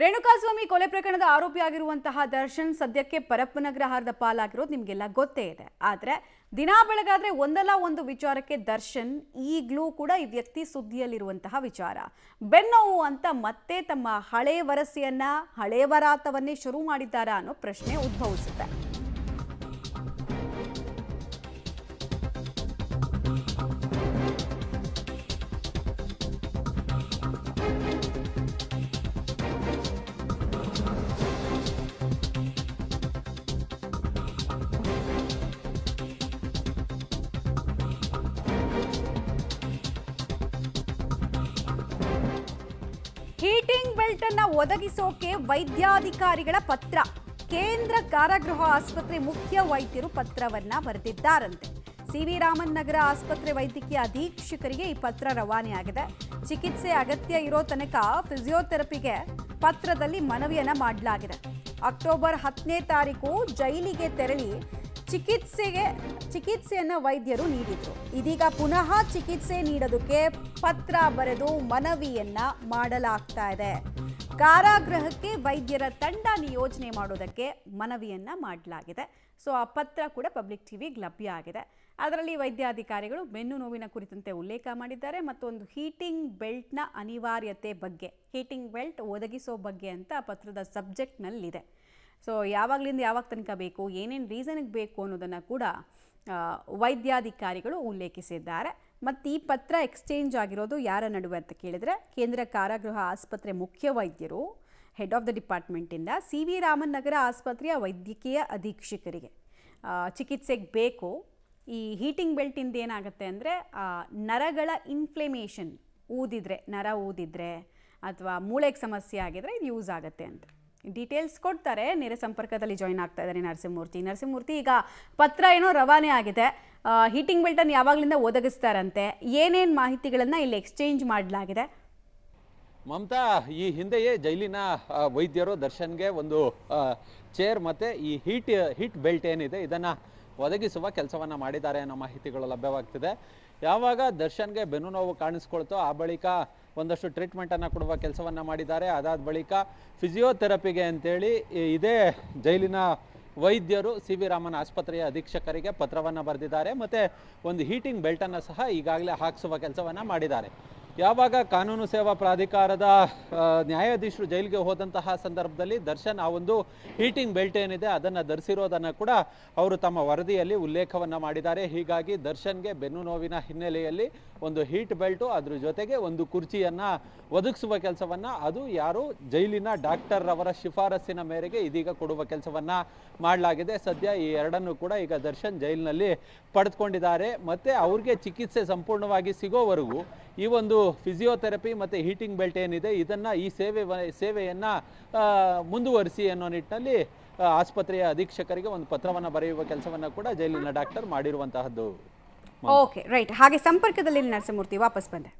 ರೇಣುಕಾಸ್ವಾಮಿ ಕೊಲೆ ಪ್ರಕರಣದ ಆರೋಪಿಯಾಗಿರುವಂತಹ ದರ್ಶನ್ ಸದ್ಯಕ್ಕೆ ಪರಪ್ಪನಗ್ರಹಾರದ ಪಾಲಾಗಿರೋದು ನಿಮಗೆಲ್ಲ ಗೊತ್ತೇ ಇದೆ. ಆದರೆ ದಿನಾ ಬೆಳಗಾದ್ರೆ ಒಂದಲ್ಲ ಒಂದು ವಿಚಾರಕ್ಕೆ ದರ್ಶನ್ ಈಗಲೂ ಕೂಡ ಈ ವ್ಯಕ್ತಿ ಸುದ್ದಿಯಲ್ಲಿರುವಂತಹ ವಿಚಾರ. ಬೆನ್ನೋವು ಅಂತ ಮತ್ತೆ ತಮ್ಮ ಹಳೆ ವರಸೆಯನ್ನ ಹಳೆ ವರಾತವನ್ನೇ ಶುರು ಮಾಡಿದ್ದಾರಾ ಅನ್ನೋ ಪ್ರಶ್ನೆ ಉದ್ಭವಿಸುತ್ತೆ. ಹೀಟಿಂಗ್ ಬೆಲ್ಟ್ ಅನ್ನ ಒದಗಿಸೋಕೆ ವೈದ್ಯಾಧಿಕಾರಿಗಳ ಪತ್ರ. ಕೇಂದ್ರ ಕಾರಾಗೃಹ ಆಸ್ಪತ್ರೆ ಮುಖ್ಯ ವೈದ್ಯರು ಪತ್ರವನ್ನ ಬರೆದಿದ್ದಾರಂತೆ. ಸಿ.ವಿ. ರಾಮನ್ ನಗರ ಆಸ್ಪತ್ರೆ ವೈದ್ಯಕೀಯ ಅಧೀಕ್ಷಕರಿಗೆ ಈ ಪತ್ರ ರವಾನೆಯಾಗಿದೆ. ಚಿಕಿತ್ಸೆ ಅಗತ್ಯ ಇರೋ ತನಕ ಫಿಸಿಯೋಥೆರಪಿಗೆ ಪತ್ರದಲ್ಲಿ ಮನವಿಯನ್ನ ಮಾಡಲಾಗಿದೆ. ಅಕ್ಟೋಬರ್ 10ನೇ ತಾರೀಕು ಜೈಲಿಗೆ ತೆರಳಿ ಚಿಕಿತ್ಸೆಯನ್ನ ವೈದ್ಯರು ನೀಡಿದ್ರು. ಇದೀಗ ಪುನಃ ಚಿಕಿತ್ಸೆ ನೀಡೋದಕ್ಕೆ ಪತ್ರ ಬರೆದು ಮನವಿಯನ್ನ ಮಾಡಲಾಗ್ತಾ ಇದೆ. ಕಾರಾಗೃಹಕ್ಕೆ ವೈದ್ಯರ ತಂಡ ನಿಯೋಜನೆ ಮಾಡೋದಕ್ಕೆ ಮನವಿಯನ್ನ ಮಾಡಲಾಗಿದೆ. ಸೊ ಆ ಪತ್ರ ಕೂಡ ಪಬ್ಲಿಕ್ ಟಿವಿಗೆ ಲಭ್ಯ ಆಗಿದೆ. ಅದರಲ್ಲಿ ವೈದ್ಯಾಧಿಕಾರಿಗಳು ಬೆನ್ನು ನೋವಿನ ಕುರಿತಂತೆ ಉಲ್ಲೇಖ ಮಾಡಿದ್ದಾರೆ. ಮತ್ತೊಂದು ಹೀಟಿಂಗ್ ಬೆಲ್ಟ್ನ ಅನಿವಾರ್ಯತೆ ಬಗ್ಗೆ, ಹೀಟಿಂಗ್ ಬೆಲ್ಟ್ ಒದಗಿಸೋ ಬಗ್ಗೆ ಅಂತ ಪತ್ರದ ಸಬ್ಜೆಕ್ಟ್ನಲ್ಲಿದೆ. ಸೊ ಯಾವಾಗಲಿಂದ ಯಾವಾಗ ತನಕ ಬೇಕು, ಏನೇನು ರೀಸನ್ಗೆ ಬೇಕು ಅನ್ನೋದನ್ನು ಕೂಡ ವೈದ್ಯಾಧಿಕಾರಿಗಳು ಉಲ್ಲೇಖಿಸಿದ್ದಾರೆ. ಮತ್ತು ಈ ಪತ್ರ ಎಕ್ಸ್ಚೇಂಜ್ ಆಗಿರೋದು ಯಾರ ನಡುವೆ ಅಂತ ಕೇಳಿದರೆ, ಕೇಂದ್ರ ಕಾರಾಗೃಹ ಆಸ್ಪತ್ರೆ ಮುಖ್ಯ ವೈದ್ಯರು ಹೆಡ್ ಆಫ್ ದ ಡಿಪಾರ್ಟ್ಮೆಂಟಿಂದ ಸಿ.ವಿ. ರಾಮನ್ ನಗರ ಆಸ್ಪತ್ರೆಯ ವೈದ್ಯಕೀಯ ಅಧೀಕ್ಷಕರಿಗೆ ಚಿಕಿತ್ಸೆಗೆ ಬೇಕು. ಈ ಹೀಟಿಂಗ್ ಬೆಲ್ಟಿಂದ ಏನಾಗುತ್ತೆ ಅಂದರೆ ನರಗಳ ಇನ್ಫ್ಲಮೇಷನ್ ನರ ಊದಿದ್ರೆ ಅಥವಾ ಮೂಳೆಗೆ ಸಮಸ್ಯೆ ಆಗಿದ್ರೆ ಇದು ಯೂಸ್ ಆಗುತ್ತೆ ಅಂತ ಡೀಟೇಲ್ಸ್ ಕೊಡ್ತಾರೆ. ನೇರ ಸಂಪರ್ಕದಲ್ಲಿ ಜಾಯಿನ್ ಆಗ್ತಾ ಇದ್ದಾರೆ ನರಸಿಂಹಮೂರ್ತಿ. ಈಗ ಪತ್ರ ಏನೋ ರವಾನೆ ಆಗಿದೆ. ಹೀಟಿಂಗ್ ಬೆಲ್ಟನ್ನು ಯಾವಾಗಲಿಂದ ಒದಗಿಸ್ತಾರಂತೆ, ಏನೇನು ಮಾಹಿತಿಗಳನ್ನು ಇಲ್ಲಿ ಎಕ್ಸ್ಚೇಂಜ್ ಮಾಡಲಾಗಿದೆ? ಮಮತಾ, ಈ ಹಿಂದೆಯೇ ಜೈಲಿನ ವೈದ್ಯರು ದರ್ಶನ್ಗೆ ಒಂದು ಚೇರ್ ಮತ್ತು ಈ ಹೀಟ್ ಬೆಲ್ಟ್ ಏನಿದೆ ಇದನ್ನು ಒದಗಿಸುವ ಕೆಲಸವನ್ನು ಮಾಡಿದ್ದಾರೆ ಅನ್ನೋ ಮಾಹಿತಿಗಳು ಲಭ್ಯವಾಗ್ತಿದೆ. ಯಾವಾಗ ದರ್ಶನ್ಗೆ ಬೆನ್ನು ನೋವು ಕಾಣಿಸ್ಕೊಳ್ತೋ ಆ ಬಳಿಕ ಒಂದಷ್ಟು ಟ್ರೀಟ್ಮೆಂಟನ್ನು ಕೊಡುವ ಕೆಲಸವನ್ನು ಮಾಡಿದ್ದಾರೆ. ಅದಾದ ಬಳಿಕ ಫಿಸಿಯೋಥೆರಪಿಗೆ ಅಂತೇಳಿ ಇದೇ ಜೈಲಿನ ವೈದ್ಯರು ಸಿ.ವಿ. ರಾಮನ್ ಆಸ್ಪತ್ರೆಯ ಅಧೀಕ್ಷಕರಿಗೆ ಪತ್ರವನ್ನು ಬರೆದಿದ್ದಾರೆ. ಮತ್ತು ಒಂದು ಹೀಟಿಂಗ್ ಬೆಲ್ಟನ್ನು ಸಹ ಈಗಾಗಲೇ ಹಾಕಿಸುವ ಕೆಲಸವನ್ನು ಮಾಡಿದ್ದಾರೆ. ಯಾವಾಗ ಕಾನೂನು ಸೇವಾ ಪ್ರಾಧಿಕಾರದ ನ್ಯಾಯಾಧೀಶರು ಜೈಲಿಗೆ ಹೋದಂತಹ ಸಂದರ್ಭದಲ್ಲಿ ದರ್ಶನ್ ಆ ಒಂದು ಹೀಟಿಂಗ್ ಬೆಲ್ಟ್ ಏನಿದೆ ಅದನ್ನು ಧರಿಸಿರೋದನ್ನು ಕೂಡ ಅವರು ತಮ್ಮ ವರದಿಯಲ್ಲಿ ಉಲ್ಲೇಖವನ್ನು ಮಾಡಿದ್ದಾರೆ. ಹೀಗಾಗಿ ದರ್ಶನ್ಗೆ ಬೆನ್ನು ನೋವಿನ ಹಿನ್ನೆಲೆಯಲ್ಲಿ ಒಂದು ಹೀಟ್ ಬೆಲ್ಟು, ಅದ್ರ ಜೊತೆಗೆ ಒಂದು ಕುರ್ಚಿಯನ್ನು ಒದಗಿಸುವ ಕೆಲಸವನ್ನು ಅದು ಯಾರು ಜೈಲಿನ ಡಾಕ್ಟರ್ ಅವರ ಶಿಫಾರಸ್ಸಿನ ಮೇರೆಗೆ ಇದೀಗ ಕೊಡುವ ಕೆಲಸವನ್ನು ಮಾಡಲಾಗಿದೆ. ಸದ್ಯ ಈ ಎರಡನ್ನು ಕೂಡ ಈಗ ದರ್ಶನ್ ಜೈಲಿನಲ್ಲಿ ಪಡೆದುಕೊಂಡಿದ್ದಾರೆ. ಮತ್ತು ಅವ್ರಿಗೆ ಚಿಕಿತ್ಸೆ ಸಂಪೂರ್ಣವಾಗಿ ಸಿಗೋವರೆಗೂ ಈ ಒಂದು ಫಿಸಿಯೋಥೆರಪಿ ಮತ್ತು ಹೀಟಿಂಗ್ ಬೆಲ್ಟ್ ಏನಿದೆ ಇದನ್ನು ಈ ಸೇವೆಯನ್ನು ಮುಂದುವರಿಸಿ ಅನ್ನೋ ನಿಟ್ಟಿನಲ್ಲಿ ಆಸ್ಪತ್ರೆಯ ಅಧೀಕ್ಷಕರಿಗೆ ಒಂದು ಪತ್ರವನ್ನು ಬರೆಯುವ ಕೆಲಸವನ್ನು ಕೂಡ ಜೈಲಿನ ಡಾಕ್ಟರ್ ಮಾಡಿರುವಂತಹದ್ದು. Okay, right. ಹಾಗೆ ಸಂಪರ್ಕದಲ್ಲಿ ನರಸಿಂಹಮೂರ್ತಿ ವಾಪಸ್ ಬಂದೆ.